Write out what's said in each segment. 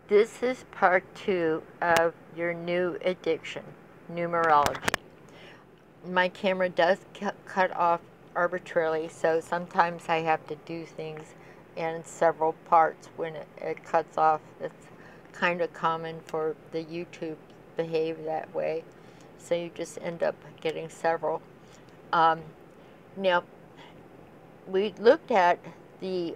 This is part 2 of your new addiction, numerology. My camera does cut off arbitrarily, so sometimes I have to do things in several parts when it cuts off. It's kind of common for the YouTube to behave that way, so you just end up getting several. Now, we looked at the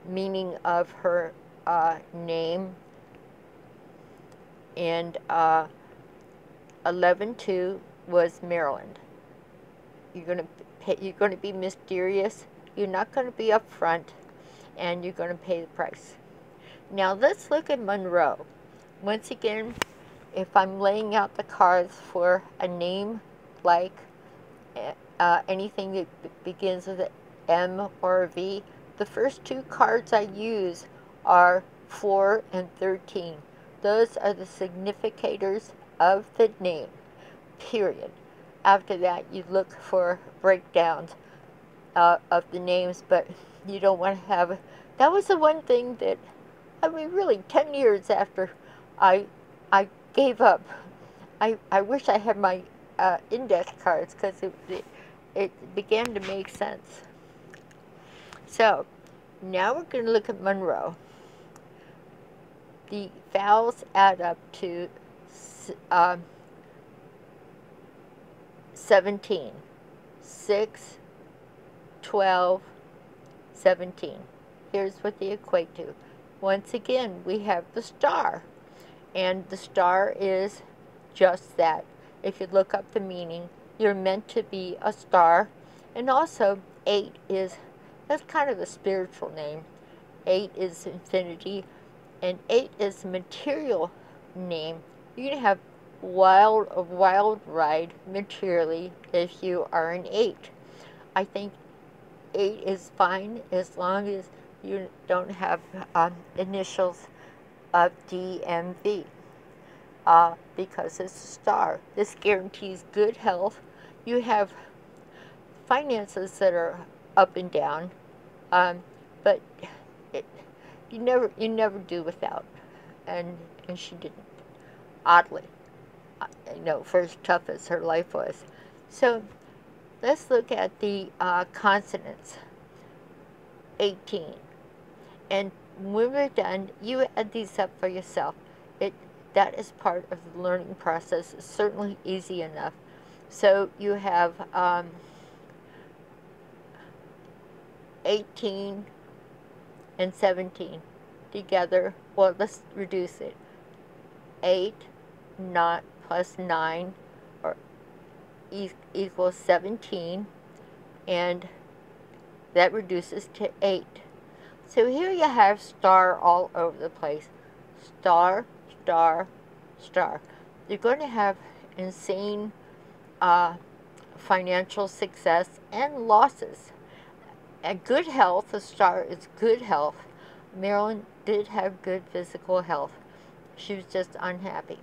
meaning of her name, and 11-2 was Maryland. You're going to be mysterious. You're not going to be upfront, and you're going to pay the price. Now let's look at Monroe. Once again, if I'm laying out the cards for a name like anything that begins with an M or a V, the first two cards I use are 4 and 13. Those are the significators of the name, period. After that, you look for breakdowns of the names, but you don't want to have... That was the one thing that, I mean, really, 10 years after I gave up, I wish I had my index cards, because it began to make sense. So, now we're going to look at Monroe. The vowels add up to 17. 6, 12, 17. Here's what they equate to. Once again, we have the star. And the star is just that. If you look up the meaning, you're meant to be a star. And also, 8 is, that's kind of a spiritual name. 8 is infinity. And 8 is a material name. You can have a wild ride materially if you are an 8. I think 8 is fine as long as you don't have initials of DMV, because it's a star. This guarantees good health. You have finances that are up and down, but you never do without, and she didn't. Oddly, for as tough as her life was. So let's look at the consonants. 18, and when we're done, you add these up for yourself. That is part of the learning process. It's certainly easy enough. So you have 18 and 17 together. Well, let's reduce it. 8 not plus 9 or equals 17, and that reduces to 8. So here you have star all over the place. Star, star, star. You're going to have insane financial success and losses. And good health, the star is good health. Marilyn did have good physical health. She was just unhappy.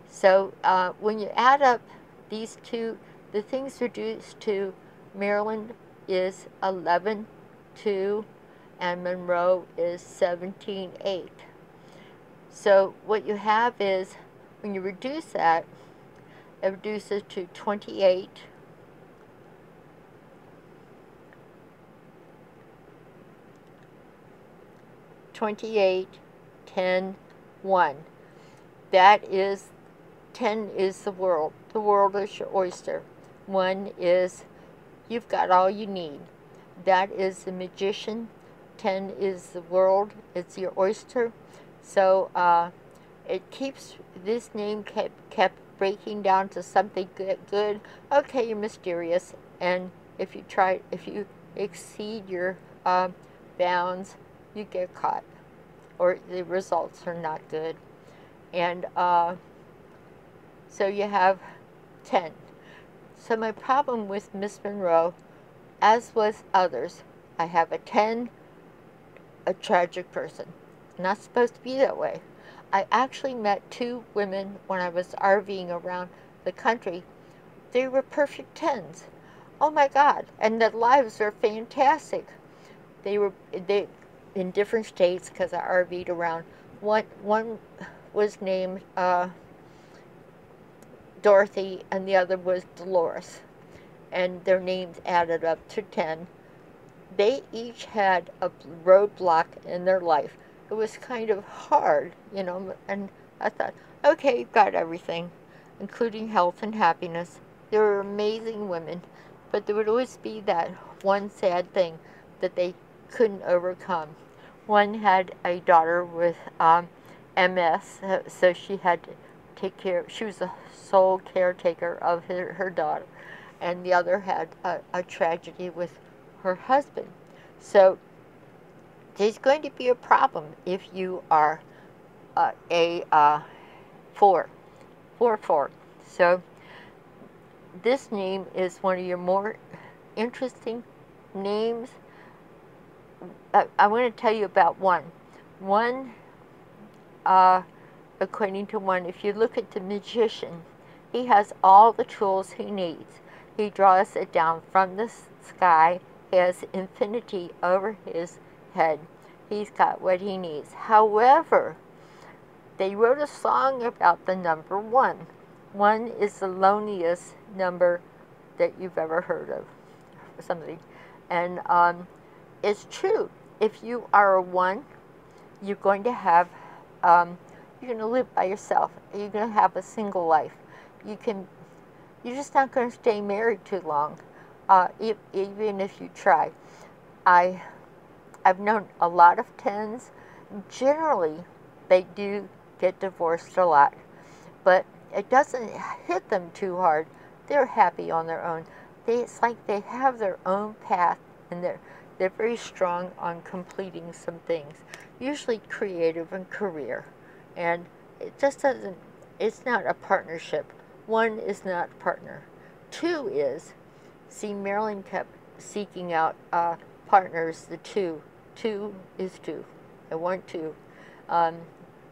So when you add up these two, the things reduced to Maryland is 11-2, and Monroe is 17-8. So what you have is, when you reduce that, it reduces to 28, 10, 1. That is, 10 is the world. The world is your oyster. 1 is, you've got all you need. That is the magician. 10 is the world. It's your oyster. So it keeps, this name kept breaking down to something good. Okay, you're mysterious. And if you exceed your bounds, you get caught, or the results are not good. And so you have 10. So my problem with Miss Monroe, as was others, I have a 10, a tragic person. Not supposed to be that way. I actually met 2 women when I was RVing around the country. They were perfect 10s. Oh my God, and their lives were fantastic. They in different states, because I RV'd around One was named Dorothy, and the other was Dolores, and their names added up to 10. They each had a roadblock in their life. It was kind of hard, and I thought, okay, you've got everything, including health and happiness. They were amazing women, but there would always be that one sad thing that they couldn't overcome. One had a daughter with MS, so she had to take care. She was the sole caretaker of her daughter, and the other had a tragedy with her husband. So there's going to be a problem if you are a 4. So this name is one of your more interesting names. I want to tell you about one. One, according to one, if you look at the magician, he has all the tools he needs. He draws it down from the sky. He has infinity over his head. He's got what he needs. However, they wrote a song about the number 1. 1 is the loneliest number that you've ever heard of, something. And it's true. If you are a 1, you're going to have, you're going to live by yourself. You're going to have a single life. You're just not going to stay married too long, even if you try. I've known a lot of 10s. Generally, they do get divorced a lot, but it doesn't hit them too hard. They're happy on their own. It's like they have their own path, and they're very strong on completing some things, usually creative and career. And it just doesn't, it's not a partnership. 1 is not a partner. 2 is. See, Marilyn kept seeking out partners, the 2. 2 is 2. I want 2.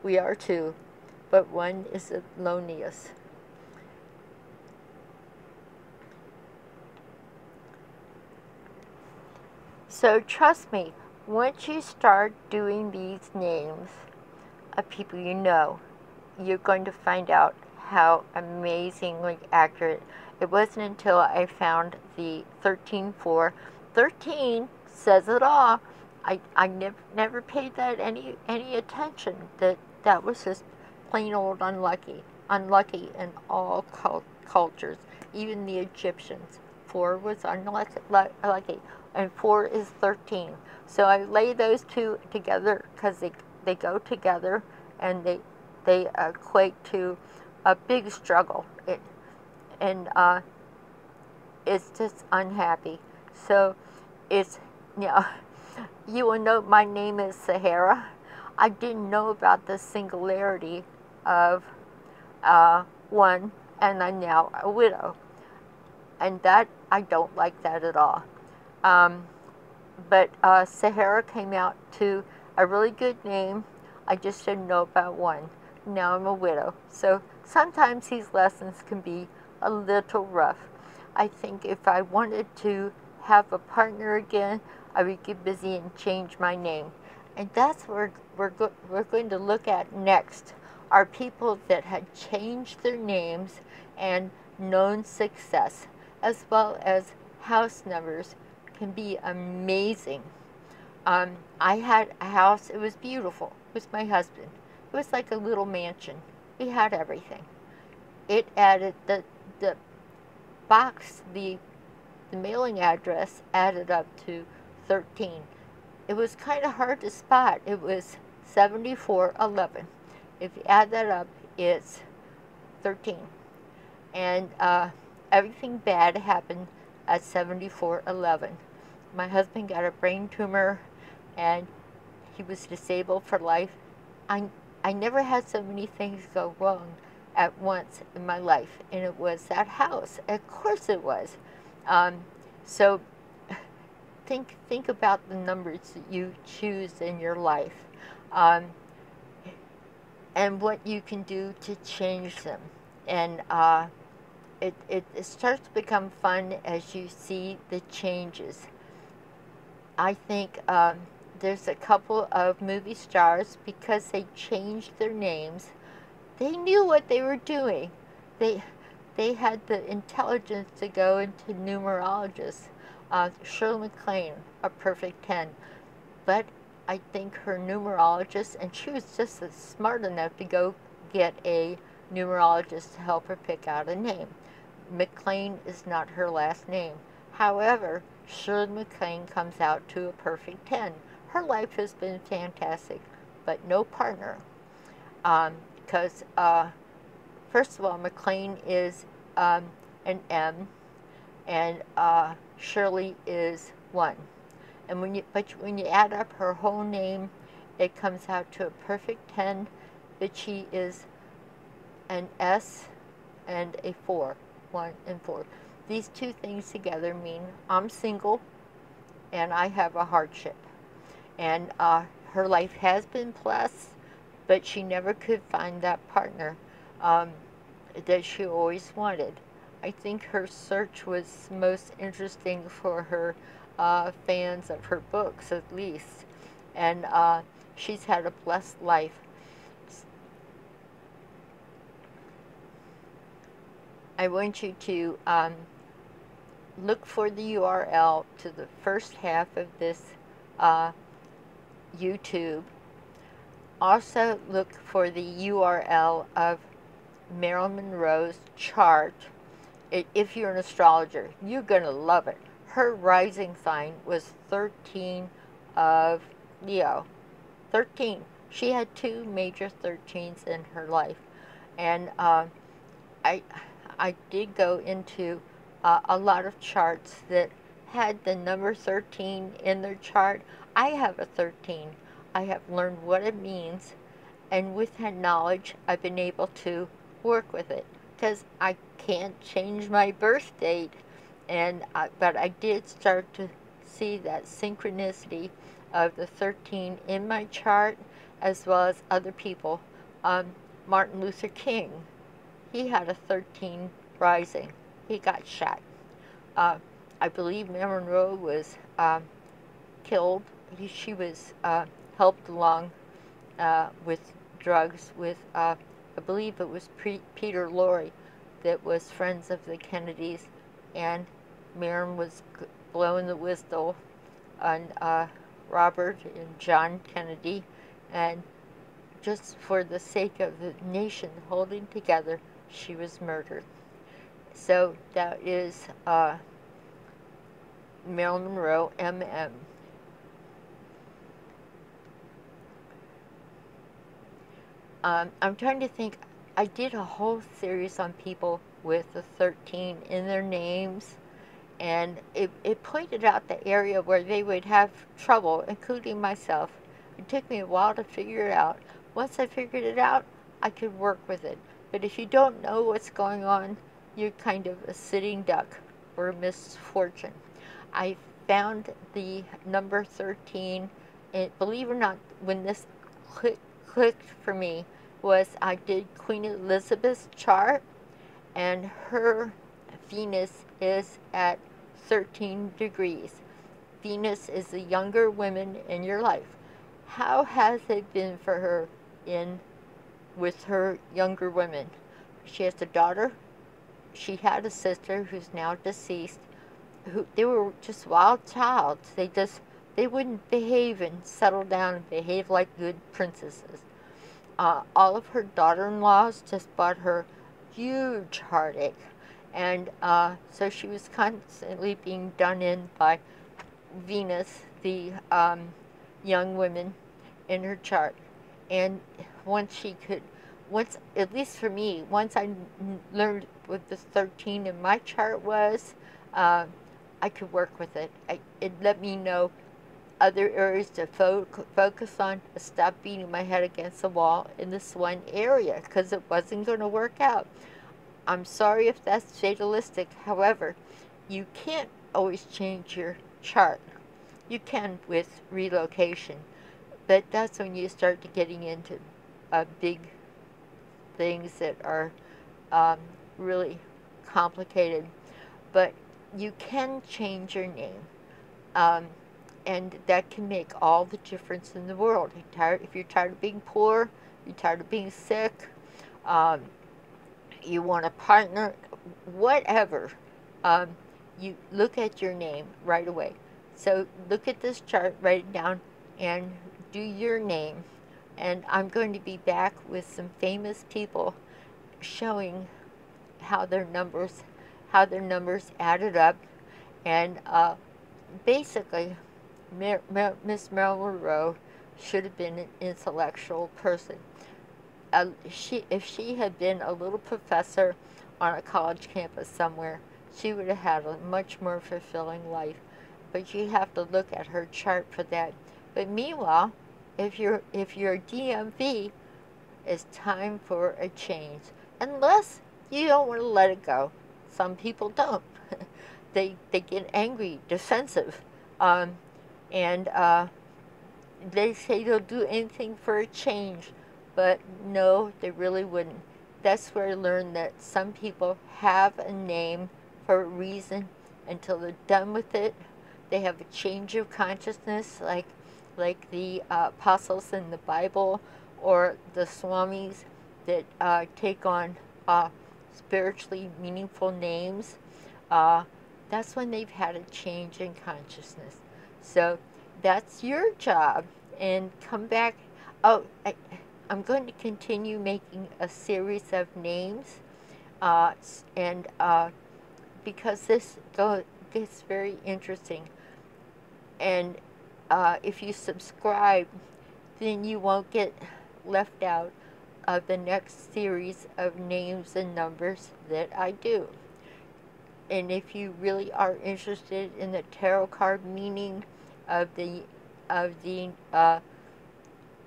We are 2, but 1 is the loneliest. So trust me, once you start doing these names of people you know, you're going to find out how amazingly accurate. It wasn't until I found the 13-4. 13 says it all. I never paid that any attention. That was just plain old unlucky. Unlucky in all cultures, even the Egyptians. 4 was unlucky, and 4 is 13. So I lay those two together because they go together, and they equate to a big struggle. It's just unhappy. So it's, you will note my name is Sahara. I didn't know about the singularity of 1, and I'm now a widow. And that, I don't like that at all. But Sahara came out to a really good name. I just didn't know about 1. Now I'm a widow. So sometimes these lessons can be a little rough. I think if I wanted to have a partner again, I would get busy and change my name. And that's what we're going to look at next, are people that had changed their names and known success, as well as house numbers can be amazing. I had a house, it was beautiful. It was my husband. It was like a little mansion. We had everything. It added the box, the mailing address added up to 13. It was kind of hard to spot. It was 7411. If you add that up, it's 13. And everything bad happened at 7411. My husband got a brain tumor, and he was disabled for life. I never had so many things go wrong at once in my life, and it was that house. Of course it was. So think about the numbers that you choose in your life, and what you can do to change them. And it starts to become fun as you see the changes. I think there's a couple of movie stars, because they changed their names, they knew what they were doing. They, they had the intelligence to go into numerologists. Shirley MacLaine, a perfect 10. But I think her numerologist, and she was just smart enough to go get a numerologist to help her pick out a name. MacLaine is not her last name. However, Shirley MacLaine comes out to a perfect 10. Her life has been fantastic, but no partner. Because, first of all, MacLaine is an M, and Shirley is 1. And when you add up her whole name, it comes out to a perfect 10, but she is an S and a 4, 1 and 4. These two things together mean I'm single and I have a hardship. And her life has been blessed, but she never could find that partner that she always wanted. I think her search was most interesting for her fans of her books, at least. And she's had a blessed life. I want you to look for the URL to the first half of this YouTube. Also look for the URL of Marilyn Monroe's chart. If you're an astrologer, you're going to love it. Her rising sign was 13 of Leo. 13. She had 2 major 13s in her life. And I did go into a lot of charts that had the number 13 in their chart. I have a 13. I have learned what it means, and with that knowledge, I've been able to work with it, because I can't change my birth date, but I did start to see that synchronicity of the 13 in my chart, as well as other people. Martin Luther King, he had a 13 rising. He got shot. I believe Marilyn Monroe was killed. She was helped along with drugs with, I believe it was Peter Lorre, that was friends of the Kennedys, and Marilyn was blowing the whistle on Robert and John Kennedy, and just for the sake of the nation holding together, she was murdered. So that is Marilyn Monroe, MM. I'm trying to think. I did a whole series on people with the 13 in their names, and it pointed out the area where they would have trouble, including myself. It took me a while to figure it out. Once I figured it out, I could work with it. But if you don't know what's going on, you're kind of a sitting duck or a misfortune. I found the number 13, and believe it or not, when this clicked for me, was I did Queen Elizabeth's chart, and her Venus is at 13 degrees. Venus is the younger women in your life. How has it been for her with her younger women? She has a daughter. She had a sister who's now deceased. They were just wild childs. They wouldn't behave and settle down and behave like good princesses. All of her daughter-in-laws just brought her huge heartache, and so she was constantly being done in by Venus, the young women in her chart. And at least for me, once I learned what the 13 in my chart was, I could work with it. It let me know other areas to focus on, stop beating my head against the wall in this one area, because it wasn't going to work out. I'm sorry if that's fatalistic. However, you can't always change your chart. You can with relocation, but that's when you start to getting into big things that are really complicated. But you can change your name. and that can make all the difference in the world. If you're tired of being poor, you're tired of being sick, um, you want a partner, whatever, um, you look at your name right away. So look at this chart, write it down, and do your name. And I'm going to be back with some famous people showing how their numbers added up. And basically, Miss Marilyn Monroe should have been an intellectual person. If she had been a little professor on a college campus somewhere, she would have had a much more fulfilling life. But you have to look at her chart for that. But meanwhile, if you're DMV, it's time for a change. Unless you don't want to let it go. Some people don't. They get angry, defensive, and they say they'll do anything for a change. But no, they really wouldn't. That's where I learned that some people have a name for a reason. Until they're done with it, they have a change of consciousness, like the apostles in the Bible, or the swamis that take on spiritually meaningful names. That's when they've had a change in consciousness. So that's your job. And come back. Oh, I'm going to continue making a series of names, and because this gets very interesting. And if you subscribe, then you won't get left out of the next series of names and numbers that I do. And if you really are interested in the tarot card meaning of the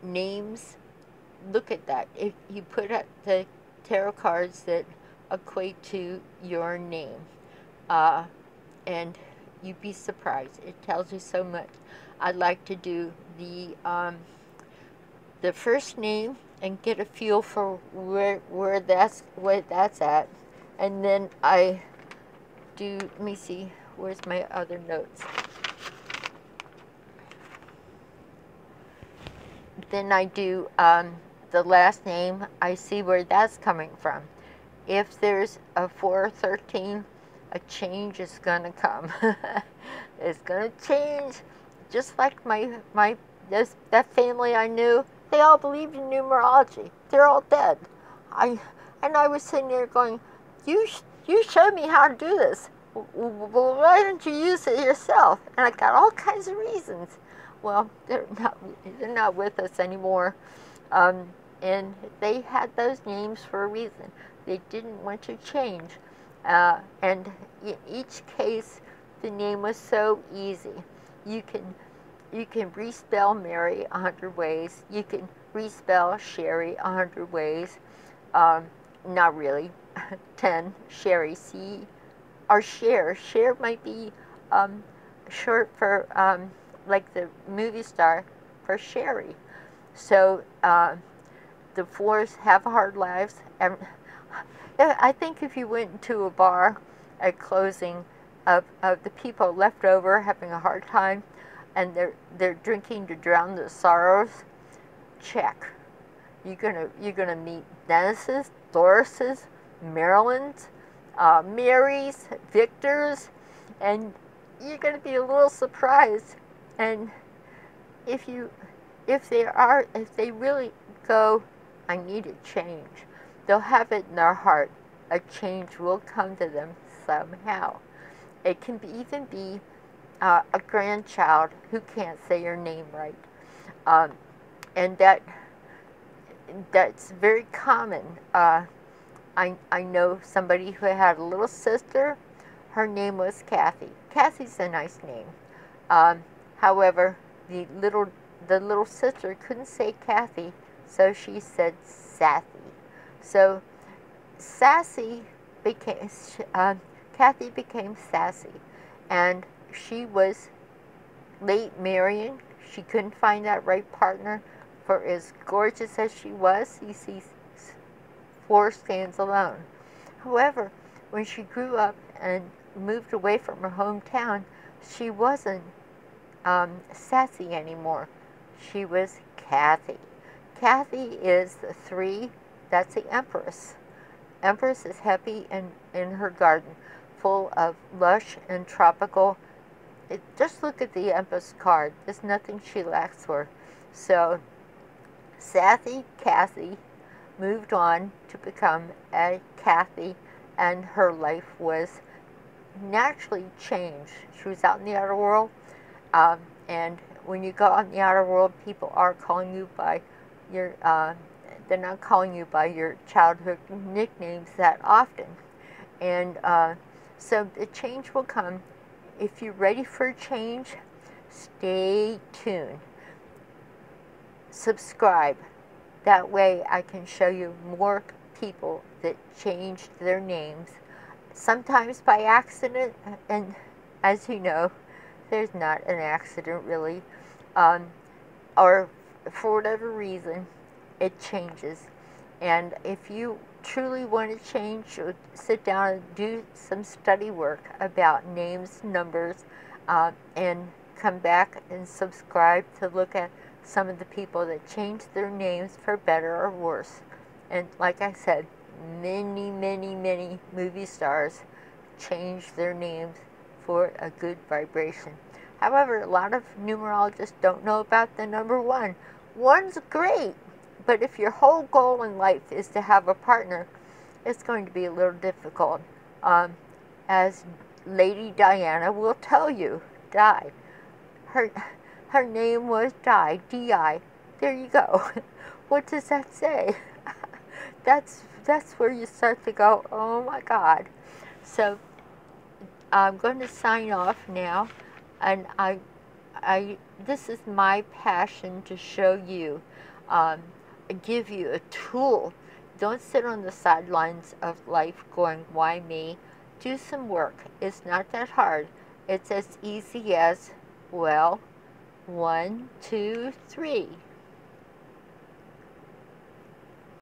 names, look at that. If you put up the tarot cards that equate to your name, and you'd be surprised. It tells you so much. I'd like to do the first name and get a feel for where that's at, and then I do. Let me see. Where's my other notes? Then I do the last name. I see where that's coming from. If there's a 413, a change is going to come. It's going to change. Just like that family I knew, they all believed in numerology. They're all dead. I was sitting there going, you showed me how to do this. Well, why didn't you use it yourself? And I got all kinds of reasons. Well, they're not with us anymore. And they had those names for a reason. They didn't want to change. And in each case, the name was so easy. You can respell Mary 100 ways. You can respell Sherry 100 ways. Not really. 10. Sherry, C. Or Cher. Cher might be short for, like the movie star, for Sherry. So the fours have hard lives. And I think if you went into a bar at closing of the people left over having a hard time, and they're drinking to drown their sorrows, check. You're gonna meet Dennis's, Doris's, Marilyn's, Mary's, Victor's, and you're gonna be a little surprised. And if they really go, I need a change, they'll have it in their heart. A change will come to them somehow. It can even be a grandchild who can't say your name right, and that's very common. I know somebody who had a little sister. Her name was Kathy. Kathy's a nice name. However, the little sister couldn't say Kathy, so she said Sassy. So Sassy became Kathy became Sassy, and she was late marrying. She couldn't find that right partner. For as gorgeous as she was, you see, 4 stands alone. However, when she grew up and moved away from her hometown, she wasn't Sassy anymore. She was Kathy. Kathy is the 3, that's the Empress. Empress is happy in her garden, full of lush and tropical. Just look at the Empress card. There's nothing she lacks for. So, Sassy Kathy moved on to become a Kathy, and her life was naturally changed. She was out in the outer world, and when you go out in the outer world, people are calling you by your, they're not calling you by your childhood nicknames that often. And so the change will come. If you're ready for change, stay tuned. Subscribe. That way I can show you more people that changed their names, sometimes by accident, and as you know, there's not an accident really, or for whatever reason, it changes. And if you truly want to change, sit down and do some study work about names, numbers, and come back and subscribe to look at some of the people that changed their names for better or worse. And like I said, many, many, many movie stars changed their names for a good vibration. However, a lot of numerologists don't know about the number 1. 1's great, but if your whole goal in life is to have a partner, it's going to be a little difficult. As Lady Diana will tell you, Di. Her name was Di, D-I. There you go. What does that say? That's where you start to go, oh my God. So I'm going to sign off now, and this is my passion to show you, give you a tool. Don't sit on the sidelines of life going, why me? Do some work. It's not that hard. It's as easy as, well, 1, 2, 3.